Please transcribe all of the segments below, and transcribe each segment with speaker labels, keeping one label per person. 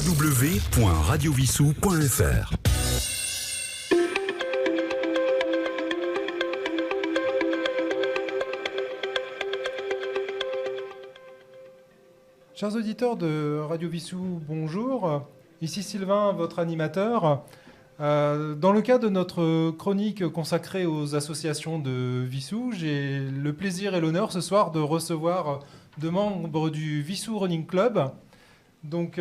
Speaker 1: www.radiovissou.fr.
Speaker 2: Chers auditeurs de Radio Vissou, bonjour. Ici Sylvain, votre animateur. Dans le cadre de notre chronique consacrée aux associations de Vissou, j'ai le plaisir et l'honneur ce soir de recevoir deux membres du Vissou Running Club. Donc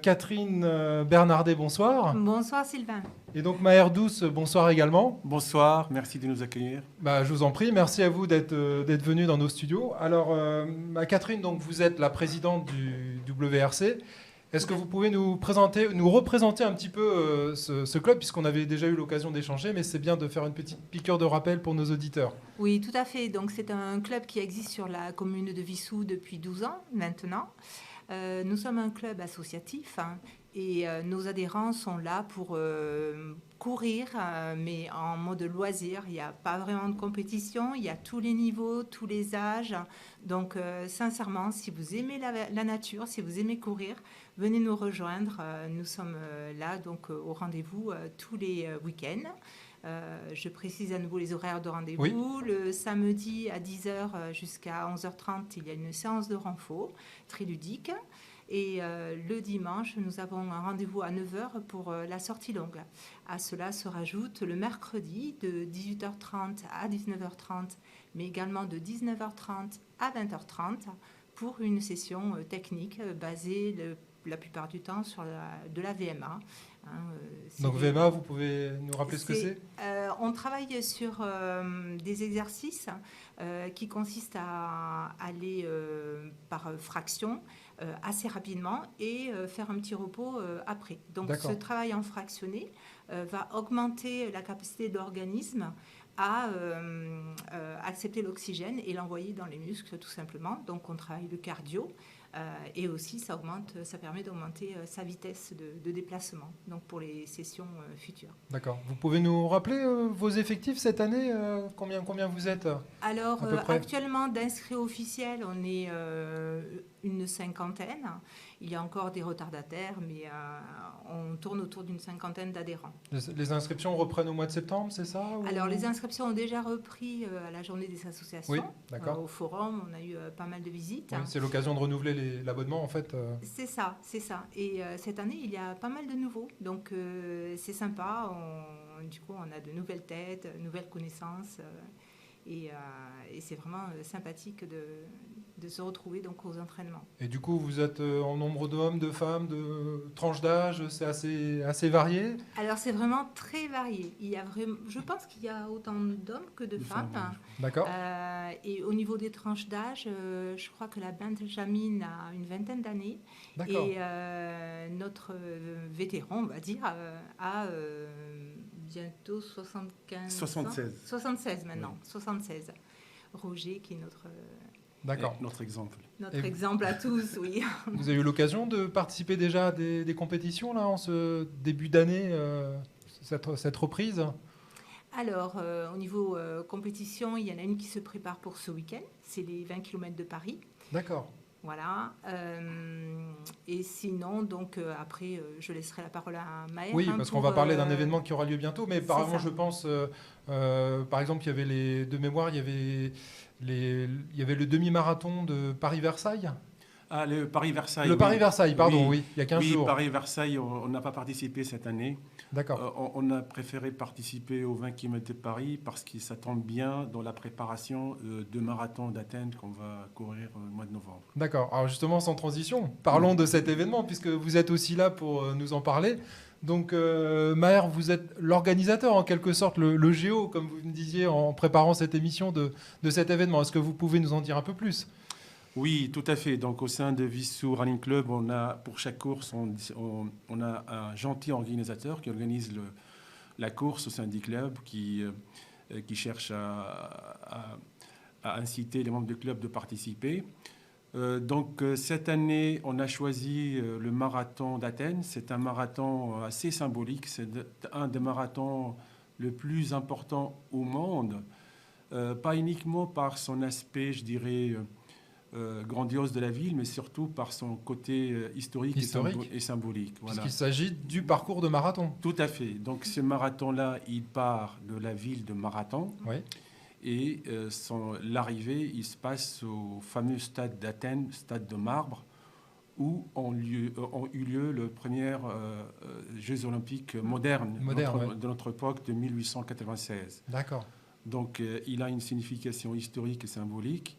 Speaker 2: Catherine Bernardet, bonsoir.
Speaker 3: Bonsoir Sylvain.
Speaker 2: Et donc Maher Douce, bonsoir également.
Speaker 4: Bonsoir, merci de nous accueillir.
Speaker 2: Je vous en prie, merci à vous d'être venu dans nos studios. Alors Catherine, donc, vous êtes la présidente du WRC. Est-ce que vous pouvez nous représenter un petit peu ce club, puisqu'on avait déjà eu l'occasion d'échanger, mais c'est bien de faire une petite piqûre de rappel pour nos auditeurs.
Speaker 3: Oui, tout à fait. Donc, c'est un club qui existe sur la commune de Vissou depuis 12 ans maintenant. Nous sommes un club associatif et nos adhérents sont là pour courir, mais en mode loisir. Il n'y a pas vraiment de compétition, il y a tous les niveaux, tous les âges. Donc, sincèrement, si vous aimez la nature, si vous aimez courir, venez nous rejoindre. Nous sommes là donc au rendez-vous tous les week-ends. Je précise à nouveau les horaires de rendez-vous.
Speaker 2: Oui.
Speaker 3: Le samedi à 10h jusqu'à 11h30, il y a une séance de renfort très ludique. Et le dimanche, nous avons un rendez-vous à 9h pour la sortie longue. À cela se rajoute le mercredi de 18h30 à 19h30, mais également de 19h30 à 20h30 pour une session technique basée la plupart du temps sur de la VMA.
Speaker 2: Donc VMA, vous pouvez nous rappeler ce que c'est ?
Speaker 3: On travaille sur des exercices qui consistent à aller par fraction assez rapidement et faire un petit repos après. Donc
Speaker 2: D'accord.
Speaker 3: ce travail en fractionné va augmenter la capacité de l'organisme à accepter l'oxygène et l'envoyer dans les muscles tout simplement. Donc on travaille le cardio. Et aussi, ça permet d'augmenter sa vitesse de déplacement, donc pour les sessions futures.
Speaker 2: D'accord. Vous pouvez nous rappeler vos effectifs cette année combien vous êtes ?
Speaker 3: Alors,
Speaker 2: à peu près
Speaker 3: actuellement, d'inscrits officiels, on est une cinquantaine. Il y a encore des retardataires, mais on tourne autour d'une cinquantaine d'adhérents.
Speaker 2: Les inscriptions reprennent au mois de septembre, c'est ça ?
Speaker 3: Alors, les inscriptions ont déjà repris à la journée des associations.
Speaker 2: Oui, d'accord.
Speaker 3: Au forum, on a eu pas mal de visites.
Speaker 2: Oui, c'est l'occasion de renouveler l'abonnement, en fait.
Speaker 3: C'est ça. Et cette année, il y a pas mal de nouveaux. Donc, c'est sympa. Du coup, on a de nouvelles têtes, de nouvelles connaissances. Et c'est vraiment sympathique de se retrouver donc, aux entraînements.
Speaker 2: Et du coup, vous êtes en nombre d'hommes, de femmes, de tranches d'âge, c'est assez varié ?
Speaker 3: Alors, c'est vraiment très varié. Je pense qu'il y a autant d'hommes que de femmes.
Speaker 2: D'accord.
Speaker 3: Et au niveau des tranches d'âge, je crois que la Benjamin a une vingtaine d'années.
Speaker 2: D'accord.
Speaker 3: Et notre vétéran, on va dire, a bientôt 75
Speaker 4: 76.
Speaker 3: ans. 76 maintenant,
Speaker 4: Oui.
Speaker 3: 76. Roger, qui est notre
Speaker 4: Notre exemple.
Speaker 3: Notre exemple à tous, oui.
Speaker 2: Vous avez eu l'occasion de participer déjà à des compétitions là, en ce début d'année, cette reprise ?
Speaker 3: Alors, au niveau compétition, il y en a une qui se prépare pour ce week-end. C'est les 20 km de Paris.
Speaker 2: D'accord.
Speaker 3: Voilà. Et sinon, donc, après, je laisserai la parole à Maher.
Speaker 2: Oui, parce qu'on va parler d'un événement qui aura lieu bientôt. Mais par
Speaker 3: ça.
Speaker 2: je pense, par exemple, il y avait de mémoire, il y avait le demi-marathon de Paris-Versailles.
Speaker 4: Ah, le Paris-Versailles.
Speaker 2: Le Paris-Versailles, pardon, oui, il y a 15 jours.
Speaker 4: Oui, Paris-Versailles, on n'a pas participé cette année.
Speaker 2: D'accord.
Speaker 4: On a préféré participer aux 20 km de Paris parce que ça tombe bien dans la préparation de marathon d'Athènes qu'on va courir au mois de novembre.
Speaker 2: D'accord. Alors justement, sans transition, parlons de cet événement puisque vous êtes aussi là pour nous en parler. Donc Maher, vous êtes l'organisateur en quelque sorte, le géo, comme vous me disiez en préparant cette émission de cet événement. Est-ce que vous pouvez nous en dire un peu plus ?
Speaker 4: Oui, tout à fait. Donc, au sein de Vissou Running Club, on a, pour chaque course, on a un gentil organisateur qui organise la course au sein du club, qui cherche à inciter les membres du club de participer. Donc, cette année, on a choisi le marathon d'Athènes. C'est un marathon assez symbolique. C'est un des marathons le plus important au monde. Pas uniquement par son aspect, je dirais, grandiose de la ville, mais surtout par son côté historique et symbolique. Voilà.
Speaker 2: Puisqu'il s'agit du parcours de marathon.
Speaker 4: Tout à fait. Donc ce marathon-là, il part de la ville de Marathon.
Speaker 2: Oui.
Speaker 4: Et l'arrivée, il se passe au fameux stade d'Athènes, stade de marbre, où ont eu lieu les premiers Jeux olympiques modernes de notre époque, de 1896.
Speaker 2: D'accord.
Speaker 4: Donc il a une signification historique et symbolique.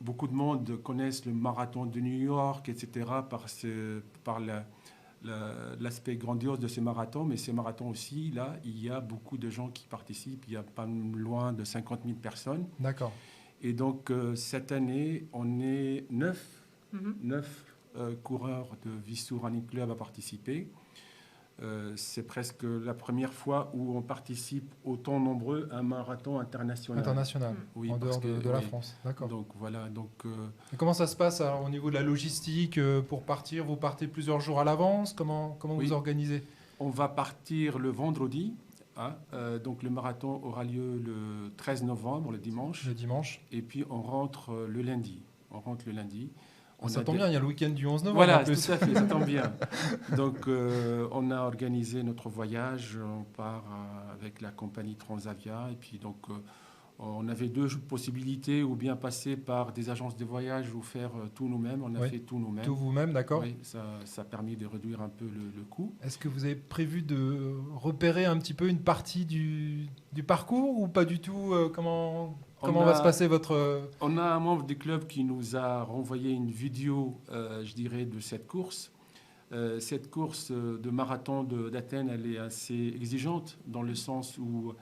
Speaker 4: Beaucoup de monde connaissent le marathon de New York, etc., par l'aspect grandiose de ce marathon. Mais ce marathon aussi, là, il y a beaucoup de gens qui participent. Il y a pas loin de 50 000 personnes.
Speaker 2: D'accord.
Speaker 4: Et donc, cette année, on est 9 coureurs de Wissous Running Club à participer. C'est presque la première fois où on participe autant nombreux à un marathon international.
Speaker 2: Oui, en dehors de la France. D'accord.
Speaker 4: Donc voilà.
Speaker 2: Et comment ça se passe alors, au niveau de la logistique pour partir? Vous partez plusieurs jours à l'avance? Comment vous organisez?
Speaker 4: On va partir le vendredi. Donc le marathon aura lieu le 13 novembre, le dimanche. Et puis on rentre le lundi.
Speaker 2: Ça tombe bien, il y a le week-end du 11 novembre.
Speaker 4: Voilà,
Speaker 2: en plus.
Speaker 4: tout à fait, ça tombe bien. Donc, on a organisé notre voyage. On part avec la compagnie Transavia. Et puis, donc, on avait deux possibilités, ou bien passer par des agences de voyage ou faire tout nous-mêmes. On a fait tout nous-mêmes.
Speaker 2: Tout vous-même, d'accord.
Speaker 4: Oui, ça a permis de réduire un peu le coût.
Speaker 2: Est-ce que vous avez prévu de repérer un petit peu une partie du parcours ou pas du tout? Comment va se passer votre...
Speaker 4: On a un membre du club qui nous a renvoyé une vidéo, je dirais, de cette course. Cette course de marathon d'Athènes, elle est assez exigeante dans le sens où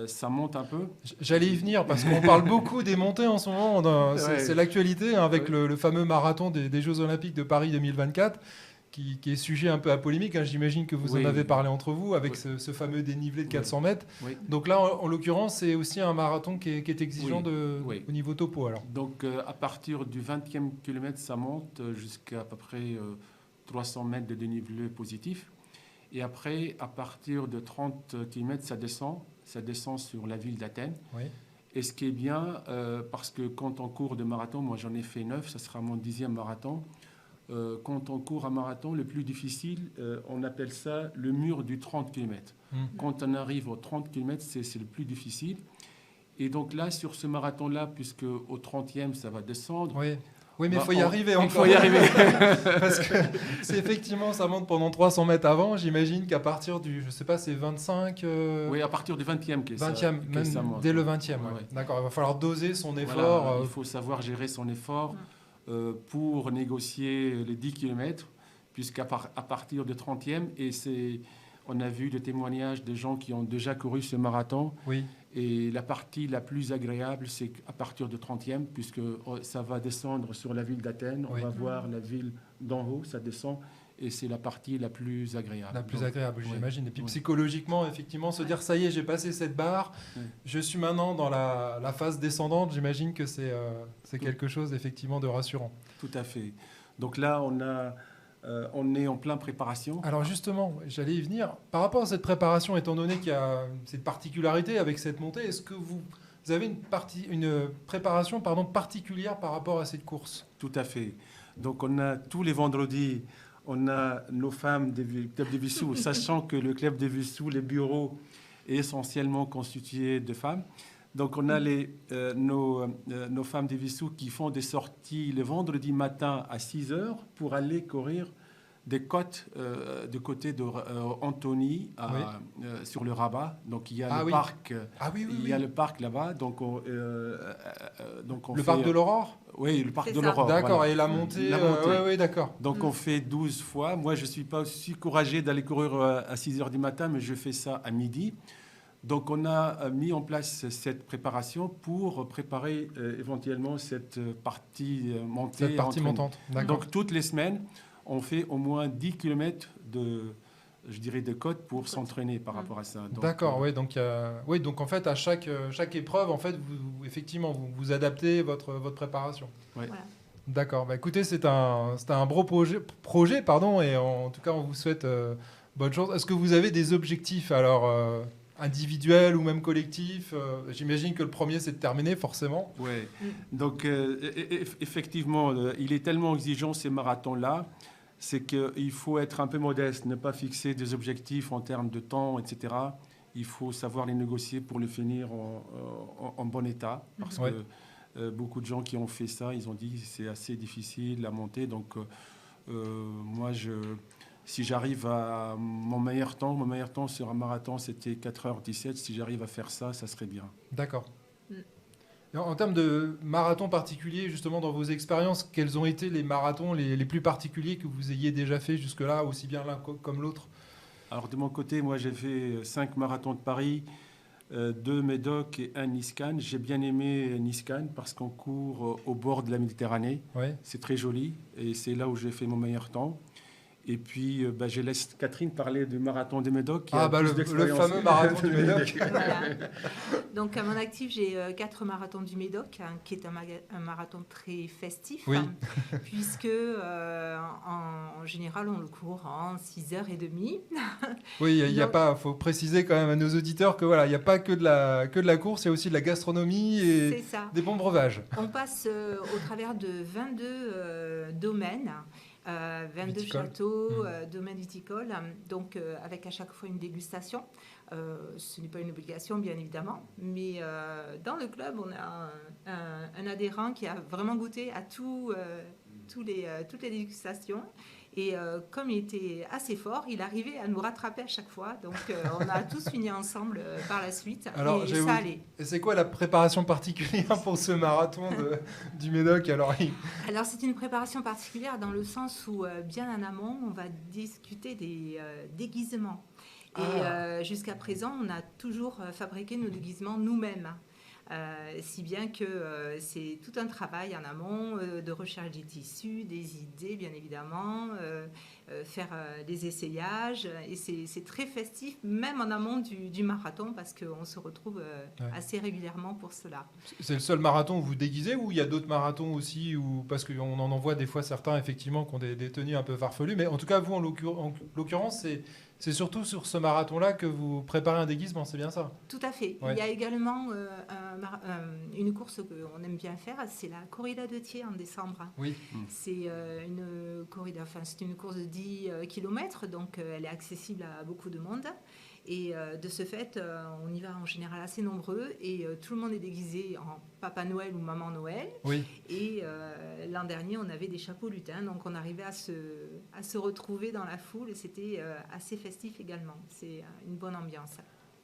Speaker 4: ça monte un peu.
Speaker 2: J'allais y venir parce qu'on parle beaucoup des montées en ce moment. C'est l'actualité avec le fameux marathon des Jeux Olympiques de Paris 2024. Qui est sujet un peu à polémique. J'imagine que vous en avez parlé entre vous avec ce fameux dénivelé de 400 mètres. Oui. Donc là, en l'occurrence, c'est aussi un marathon qui est exigeant au niveau topo. Alors.
Speaker 4: Donc à partir du 20e kilomètre, ça monte jusqu'à peu près 300 mètres de dénivelé positif. Et après, à partir de 30 km, ça descend sur la ville d'Athènes.
Speaker 2: Oui.
Speaker 4: Et ce qui est bien, parce que quand on court de marathon, moi j'en ai fait 9, ça sera mon 10e marathon. Quand on court un marathon, le plus difficile, on appelle ça le mur du 30 km. Quand on arrive au 30 km, c'est le plus difficile. Et donc là, sur ce marathon-là, puisque au 30e, ça va descendre...
Speaker 2: Oui, mais il faut y arriver encore.
Speaker 4: Il faut y arriver.
Speaker 2: Parce que c'est effectivement, ça monte pendant 300 mètres avant. J'imagine qu'à partir du, je sais pas, c'est 25...
Speaker 4: Oui, à partir du 20e.
Speaker 2: Même
Speaker 4: ça monte.
Speaker 2: Dès le 20e. Ouais. D'accord, il va falloir doser son effort.
Speaker 4: Voilà, il faut savoir gérer son effort. Pour négocier les 10 km, puisqu'à partir de 30e, on a vu des témoignages de gens qui ont déjà couru ce marathon.
Speaker 2: Oui.
Speaker 4: Et la partie la plus agréable, c'est à partir de 30e, puisque ça va descendre sur la ville d'Athènes. On va voir la ville d'en haut, ça descend. Et c'est la partie la plus agréable.
Speaker 2: La plus agréable, j'imagine. Et puis psychologiquement, effectivement, se dire, ça y est, j'ai passé cette barre, je suis maintenant dans la phase descendante, j'imagine que c'est quelque chose, effectivement, de rassurant.
Speaker 4: Tout à fait. Donc là, on est en plein préparation.
Speaker 2: Alors justement, j'allais y venir. Par rapport à cette préparation, étant donné qu'il y a cette particularité avec cette montée, est-ce que vous avez une préparation particulière par rapport à cette course?
Speaker 4: Tout à fait. Donc on a tous les vendredis... On a nos femmes du club de Wissous, sachant que le club de Wissous, les bureaux, est essentiellement constitué de femmes. Donc, on a nos femmes de Wissous qui font des sorties le vendredi matin à 6 heures pour aller courir des côtes du côté d'Antony sur le Rabat. Donc, il y a le parc. Il y a le parc là-bas. Donc,
Speaker 2: le parc de l'Aurore.
Speaker 4: Oui, le parc de l'Aurore.
Speaker 2: D'accord, et la montée. Oui, d'accord.
Speaker 4: Donc, on fait 12 fois. Moi, je ne suis pas aussi courageux d'aller courir à 6 heures du matin, mais je fais ça à midi. Donc, on a mis en place cette préparation pour préparer éventuellement cette partie montée.
Speaker 2: Cette partie montante, d'accord.
Speaker 4: Donc, toutes les semaines, on fait au moins 10 km de côte pour s'entraîner par rapport à ça.
Speaker 2: D'accord, oui. Donc, en fait, à chaque épreuve, en fait, effectivement, vous adaptez votre préparation.
Speaker 4: Oui.
Speaker 3: Voilà.
Speaker 2: D'accord. Écoutez, c'est un beau projet, et en tout cas, on vous souhaite bonne chance. Est-ce que vous avez des objectifs alors individuel ou même collectif? J'imagine que le premier, c'est de terminer, forcément.
Speaker 4: Ouais. Donc, effectivement, il est tellement exigeant, ces marathons-là, c'est qu'il faut être un peu modeste, ne pas fixer des objectifs en termes de temps, etc. Il faut savoir les négocier pour le finir en bon état. Parce que beaucoup de gens qui ont fait ça, ils ont dit que c'est assez difficile à monter. Donc, moi, si j'arrive à mon meilleur temps sur un marathon, c'était 4h17. Si j'arrive à faire ça, ça serait bien.
Speaker 2: D'accord. En termes de marathons particuliers, justement, dans vos expériences, quels ont été les marathons les plus particuliers que vous ayez déjà fait jusque-là, aussi bien l'un comme l'autre?
Speaker 4: Alors, de mon côté, moi, j'ai fait 5 marathons de Paris, 2 Médoc et 1 Nice-Cannes. J'ai bien aimé Nice-Cannes parce qu'on court au bord de la Méditerranée.
Speaker 2: Ouais.
Speaker 4: C'est très joli et c'est là où j'ai fait mon meilleur temps. Et puis, je laisse Catherine parler du marathon des Médoc.
Speaker 2: Le fameux marathon du Médoc.
Speaker 3: Voilà. Donc, à mon actif, j'ai 4 marathons du Médoc, qui est un marathon très festif,
Speaker 2: Oui.
Speaker 3: puisque en général, on le court en 6h30.
Speaker 2: Oui, faut préciser quand même à nos auditeurs que voilà, il n'y a pas que de la course, il y a aussi de la gastronomie et des bons breuvages.
Speaker 3: On passe au travers de 22 domaines. 22
Speaker 2: viticole.
Speaker 3: Châteaux, domaines viticoles, donc avec à chaque fois une dégustation. Ce n'est pas une obligation, bien évidemment, mais dans le club, on a un adhérent qui a vraiment goûté à toutes les dégustations. Et comme il était assez fort, il arrivait à nous rattraper à chaque fois. Donc, on a tous fini ensemble par la suite.
Speaker 2: Alors,
Speaker 3: et ça allait.
Speaker 2: Et c'est quoi la préparation particulière pour ce marathon du Médoc? Alors,
Speaker 3: c'est une préparation particulière dans le sens où, bien en amont, on va discuter des déguisements. Et jusqu'à présent, on a toujours fabriqué nos déguisements nous-mêmes. Si bien que c'est tout un travail en amont de recherche des tissus, des idées bien évidemment, faire des essayages et c'est très festif même en amont du marathon parce qu'on se retrouve assez régulièrement pour cela.
Speaker 2: C'est le seul marathon où vous déguisez ou il y a d'autres marathons aussi parce qu'on en voit des fois certains effectivement qui ont des tenues un peu farfelues, mais en tout cas vous en l'occurrence c'est surtout sur ce marathon-là que vous préparez un déguisement, c'est bien ça?
Speaker 3: Tout à fait.
Speaker 2: Ouais.
Speaker 3: Il y a également une course qu'on aime bien faire, c'est la corrida de Thiers en décembre.
Speaker 2: Oui.
Speaker 3: C'est une course de 10 km, donc elle est accessible à beaucoup de monde. Et de ce fait, on y va en général assez nombreux et tout le monde est déguisé en Papa Noël ou Maman Noël.
Speaker 2: Oui.
Speaker 3: Et l'an dernier, on avait des chapeaux lutins, donc on arrivait à se retrouver dans la foule et c'était assez festif également. C'est une bonne ambiance.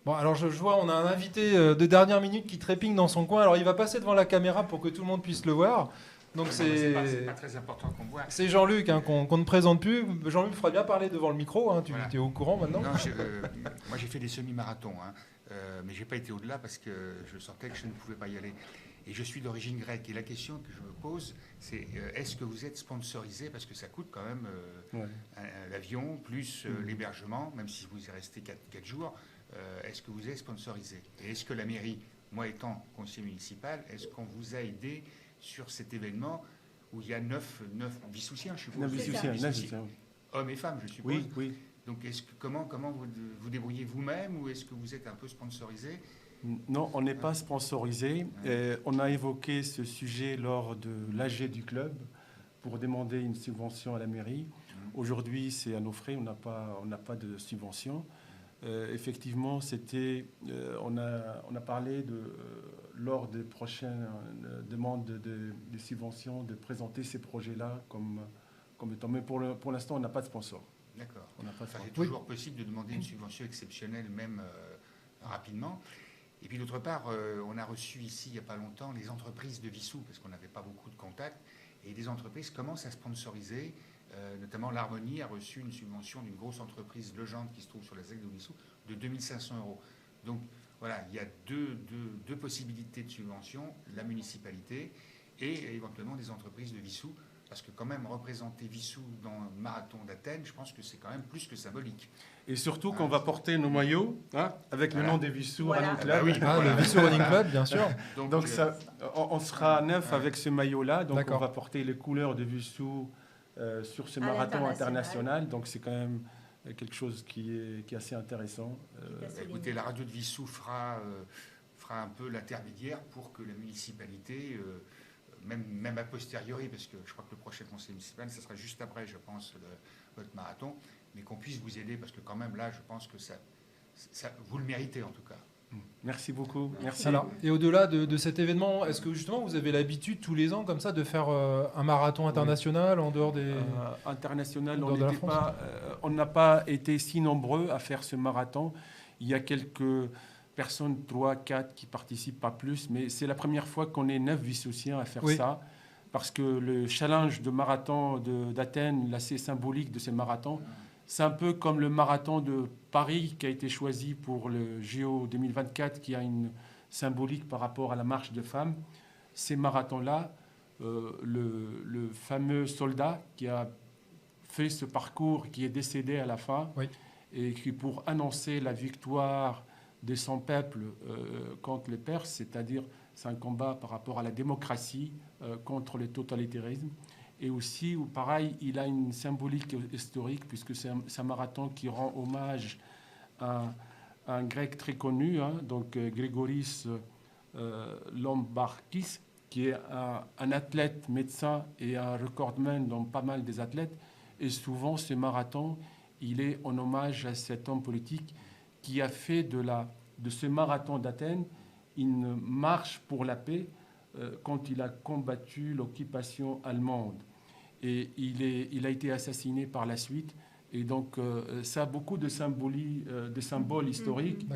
Speaker 2: Bon, alors je vois, on a un invité de dernière minute qui trépigne dans son coin. Alors il va passer devant la caméra pour que tout le monde puisse le voir. Donc
Speaker 5: c'est pas très important qu'on voit.
Speaker 2: C'est Jean-Luc qu'on ne présente plus. Jean-Luc, il faudra bien parler devant le micro. Hein. Tu es au courant maintenant?
Speaker 5: Non, moi j'ai fait des semi-marathons, mais j'ai pas été au-delà parce que je sentais que je ne pouvais pas y aller. Et je suis d'origine grecque. Et la question que je me pose, c'est est-ce que vous êtes sponsorisé? Parce que ça coûte quand même l'avion, plus l'hébergement, même si vous y restez 4 jours. Est-ce que vous êtes sponsorisé? Et est-ce que la mairie, moi étant conseiller municipal, est-ce qu'on vous a aidé sur cet événement où il y a 9 Vissoussiens, je suppose?
Speaker 4: 9 Vissoussiens.
Speaker 5: Hommes et femmes, je suppose.
Speaker 4: Oui.
Speaker 5: Donc, comment vous débrouillez vous-même ou est-ce que vous êtes un peu sponsorisé?
Speaker 4: Non, on n'est pas sponsorisé. On a évoqué ce sujet lors de l'AG du club pour demander une subvention à la mairie. Aujourd'hui, c'est à nos frais, on n'a pas de subvention. Effectivement, on a parlé lors des prochaines demandes de subventions, de présenter ces projets-là comme étant. Mais pour l'instant, on n'a pas de sponsor.
Speaker 5: D'accord. C'est toujours possible de demander une subvention exceptionnelle, même rapidement. Et puis d'autre part, on a reçu ici, il n'y a pas longtemps, les entreprises de Vissou, parce qu'on n'avait pas beaucoup de contacts, et des entreprises commencent à sponsoriser. Notamment, l'Harmonie a reçu une subvention d'une grosse entreprise Legendre qui se trouve sur la ZEC de Vissou de 2500 €. Donc voilà, il y a deux possibilités de subvention, la municipalité et éventuellement des entreprises de Vissou, parce que quand même représenter Vissou dans le marathon d'Athènes, je pense que c'est quand même plus que symbolique.
Speaker 4: Et surtout qu'on va porter nos maillots avec le nom des Vissou Running Club.
Speaker 2: Le Vissou Running Club, bien sûr.
Speaker 4: Donc on sera neuf avec ce maillot-là, donc on va porter les couleurs de Vissou sur ce marathon international. Donc c'est quand même quelque chose qui est assez intéressant.
Speaker 5: Écoutez, la radio de Vissou fera un peu l'intermédiaire pour que la municipalité, même a posteriori, parce que je crois que le prochain conseil municipal, ce sera juste après, je pense, votre marathon, mais qu'on puisse vous aider, parce que quand même là, je pense que ça vous le méritez en tout cas.
Speaker 4: Merci beaucoup. Merci.
Speaker 2: Alors, et au-delà de cet événement, est-ce que justement vous avez l'habitude tous les ans comme ça de faire un marathon international en dehors des...
Speaker 4: International,
Speaker 2: en dehors de la France.
Speaker 4: on n'a pas été si nombreux à faire ce marathon. Il y a quelques personnes, 3, 4 qui participent, pas plus, mais c'est la première fois qu'on est 9 Vissousiens à faire ça, parce que le challenge de marathon d'Athènes, l'assez symbolique de ces marathons, c'est un peu comme le marathon de Paris qui a été choisi pour le JO 2024, qui a une symbolique par rapport à la marche de femmes. Ces marathons-là, le fameux soldat qui a fait ce parcours, qui est décédé à la fin, et qui, pour annoncer la victoire de son peuple contre les Perses, c'est-à-dire c'est un combat par rapport à la démocratie contre le totalitarisme. Et aussi, pareil, il a une symbolique historique, puisque c'est un marathon qui rend hommage à un grec très connu, donc Grégoris Lombarkis, qui est un athlète médecin et un recordman dans pas mal des athlètes. Et souvent, ce marathon, il est en hommage à cet homme politique qui a fait de ce marathon d'Athènes une marche pour la paix quand il a combattu l'occupation allemande. Et il a été assassiné par la suite. Et donc, ça a beaucoup de symboles historiques.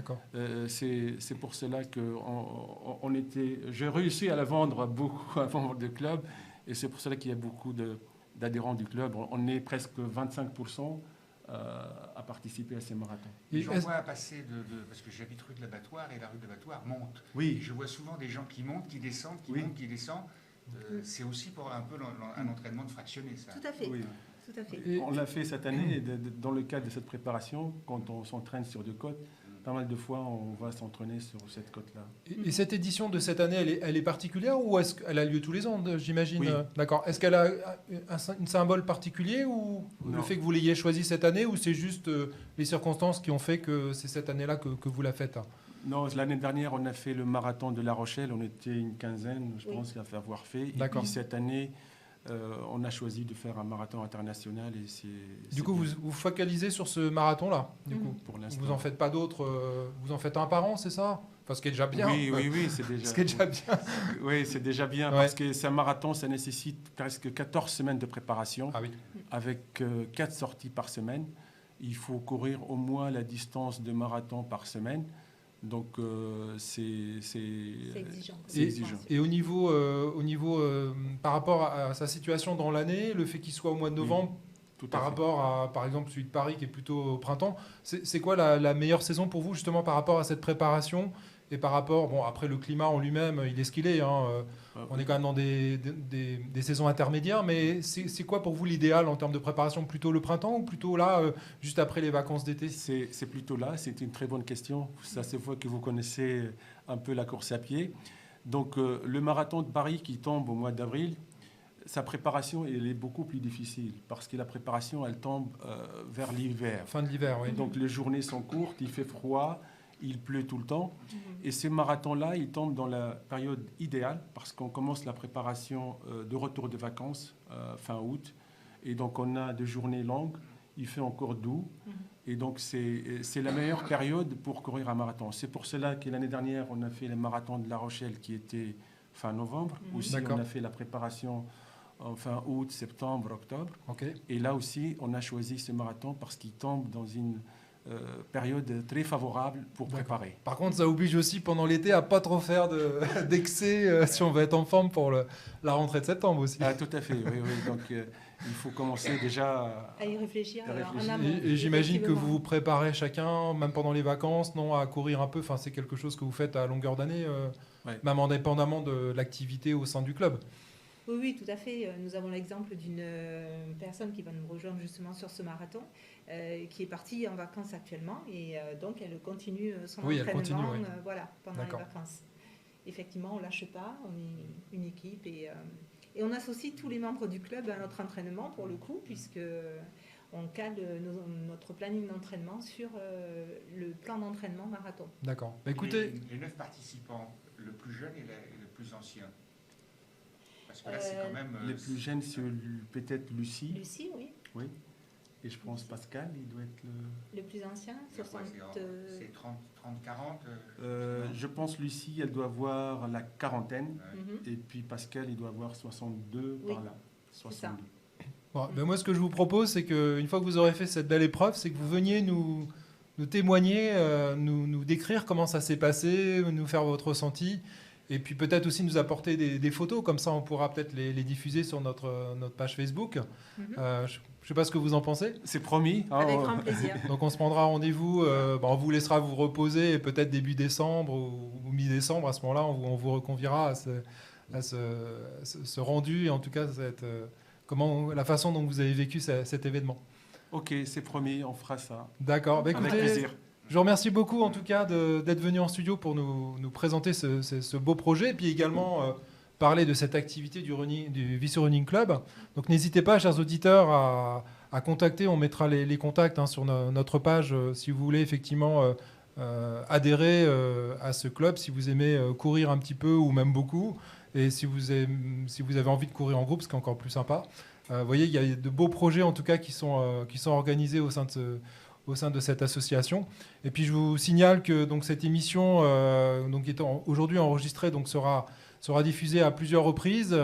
Speaker 4: C'est pour cela que j'ai réussi à la vendre beaucoup avant le club. Et c'est pour cela qu'il y a beaucoup d'adhérents du club. On est presque 25% à participer à ces marathons.
Speaker 5: J'en vois passer parce que j'habite rue de l'Abattoir et la rue de l'Abattoir monte.
Speaker 4: Oui.
Speaker 5: Et je vois souvent des gens qui montent, qui descendent, qui montent, qui descendent. C'est aussi pour un peu un entraînement de fractionné, ça.
Speaker 3: Tout à fait.
Speaker 4: Oui.
Speaker 3: Tout à fait.
Speaker 4: On l'a fait cette année, dans le cadre de cette préparation, quand on s'entraîne sur 2 côtes. Pas mal de fois, on va s'entraîner sur cette côte-là.
Speaker 2: Et cette édition de cette année, elle est particulière ou est-ce qu'elle a lieu tous les ans, j'imagine?
Speaker 4: Oui.
Speaker 2: D'accord. Est-ce qu'elle a un symbole particulier ou le fait que vous l'ayez choisi cette année, ou c'est juste les circonstances qui ont fait que c'est cette année-là que vous la faites?
Speaker 4: Non, l'année dernière, on a fait le marathon de La Rochelle. On était une quinzaine, je pense, à avoir fait. Et puis cette année, on a choisi de faire un marathon international. Et
Speaker 2: du coup, vous focalisez sur ce marathon-là, du coup.
Speaker 4: Pour l'instant.
Speaker 2: Vous n'en faites pas d'autres. Vous en faites un par an, c'est ça? Enfin, ce qui est déjà bien.
Speaker 4: Oui, c'est déjà.
Speaker 2: Ce qui est déjà bien.
Speaker 4: Oui, c'est déjà bien, parce que c'est un marathon, ça nécessite presque 14 semaines de préparation, avec 4 sorties par semaine. Il faut courir au moins la distance de marathon par semaine. Donc, c'est exigeant.
Speaker 2: Et au niveau par rapport à sa situation dans l'année, le fait qu'il soit au mois de novembre, par rapport à, par exemple, celui de Paris qui est plutôt au printemps, c'est quoi la meilleure saison pour vous, justement, par rapport à cette préparation et par rapport, bon, après le climat en lui-même, il est ce qu'il est, on est quand même dans des saisons intermédiaires, mais c'est quoi pour vous l'idéal en termes de préparation? Plutôt le printemps ou plutôt là, juste après les vacances d'été?
Speaker 4: C'est plutôt là, c'est une très bonne question. Ça se voit que vous connaissez un peu la course à pied. Donc le marathon de Paris qui tombe au mois d'avril, sa préparation elle est beaucoup plus difficile parce que la préparation elle tombe vers l'hiver.
Speaker 2: Fin de l'hiver, oui.
Speaker 4: Donc les journées sont courtes, il fait froid. Il pleut tout le temps. Et ces marathons-là, ils tombent dans la période idéale parce qu'on commence la préparation de retour de vacances fin août. Et donc, on a des journées longues. Il fait encore doux. Et donc, c'est la meilleure période pour courir un marathon. C'est pour cela que l'année dernière, on a fait le marathon de La Rochelle qui était fin novembre. Aussi, on a fait la préparation en fin août, septembre, octobre. Et là aussi, on a choisi ce marathon parce qu'il tombe dans une période très favorable pour préparer.
Speaker 2: Par contre, ça oblige aussi pendant l'été à pas trop faire d'excès si on veut être en forme pour la rentrée de septembre aussi.
Speaker 4: Ah, tout à fait, oui. Donc, il faut commencer déjà
Speaker 3: à y réfléchir.
Speaker 2: Et j'imagine que vous vous préparez chacun, même pendant les vacances, non, à courir un peu. Enfin, c'est quelque chose que vous faites à longueur d'année, même indépendamment de l'activité au sein du club.
Speaker 3: Oui, tout à fait. Nous avons l'exemple d'une personne qui va nous rejoindre justement sur ce marathon, qui est partie en vacances actuellement donc elle continue son entraînement pendant les vacances. Effectivement, on ne lâche pas, on est une équipe et on associe tous les membres du club à notre entraînement pour le coup, puisque on cale notre planning d'entraînement sur le plan d'entraînement marathon.
Speaker 2: D'accord. Bah, écoutez,
Speaker 5: les 9 participants, le plus jeune et le plus ancien. Parce que là, c'est quand même...
Speaker 4: les plus jeunes, c'est peut-être Lucie.
Speaker 3: Lucie, oui.
Speaker 4: Oui. Et je pense Pascal, il doit être
Speaker 3: le plus ancien, 60...
Speaker 5: C'est 30-40
Speaker 4: je pense Lucie, elle doit avoir la quarantaine.
Speaker 3: Mhm.
Speaker 4: Et puis Pascal, il doit avoir 62
Speaker 3: Oui,
Speaker 4: par là. 62.
Speaker 2: bon, ben moi, ce que je vous propose, c'est qu'une fois que vous aurez fait cette belle épreuve, c'est que vous veniez nous témoigner, nous décrire comment ça s'est passé, nous faire votre ressenti, et puis peut-être aussi nous apporter des photos, comme ça on pourra peut-être les diffuser sur notre page Facebook.
Speaker 3: Mhm.
Speaker 2: Je ne sais pas ce que vous en pensez.
Speaker 4: C'est promis. Hein,
Speaker 3: Avec grand plaisir.
Speaker 2: Donc on se prendra rendez-vous, on vous laissera vous reposer, et peut-être début décembre ou mi-décembre, à ce moment-là, on vous reconviera à ce rendu, et en tout cas la façon dont vous avez vécu cet événement.
Speaker 4: Ok, c'est promis, on fera ça.
Speaker 2: D'accord. Bah,
Speaker 4: Avec
Speaker 2: écoutez,
Speaker 4: plaisir.
Speaker 2: je vous remercie beaucoup en tout cas d'être venu en studio pour nous présenter ce beau projet, et puis également parler de cette activité du Vissou Running Club. Donc n'hésitez pas, chers auditeurs, à contacter. On mettra les contacts sur notre page si vous voulez effectivement adhérer à ce club, si vous aimez courir un petit peu ou même beaucoup, et si vous avez envie de courir en groupe, ce qui est encore plus sympa. Vous voyez, il y a de beaux projets en tout cas qui sont organisés au sein de cette association. Et puis je vous signale que donc cette émission, qui est aujourd'hui enregistrée, donc sera diffusée à plusieurs reprises,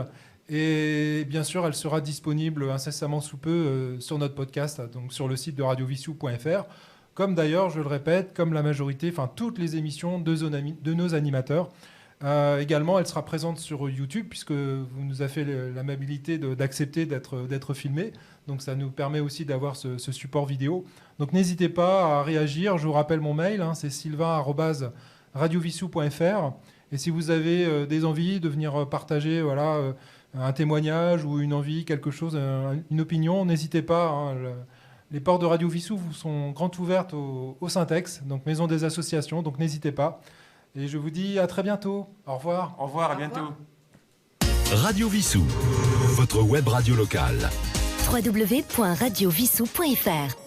Speaker 2: et bien sûr elle sera disponible incessamment sous peu sur notre podcast, donc sur le site de radiovissou.fr, comme d'ailleurs, je le répète, comme la majorité, enfin toutes les émissions de nos animateurs. Également, elle sera présente sur YouTube, puisque vous nous avez fait l'amabilité d'accepter d'être filmé. Donc ça nous permet aussi d'avoir ce support vidéo. Donc n'hésitez pas à réagir. Je vous rappelle mon mail, c'est sylvain@radiovissou.fr. Et si vous avez des envies de venir partager un témoignage ou une envie, quelque chose, une opinion, n'hésitez pas. Les portes de Radio Vissou vous sont grandes ouvertes au Syntex, donc maison des associations. Donc n'hésitez pas. Et je vous dis à très bientôt. Au revoir.
Speaker 4: Au revoir, à bientôt.
Speaker 1: Radio Vissou, votre web radio locale.
Speaker 6: www.radiovissou.fr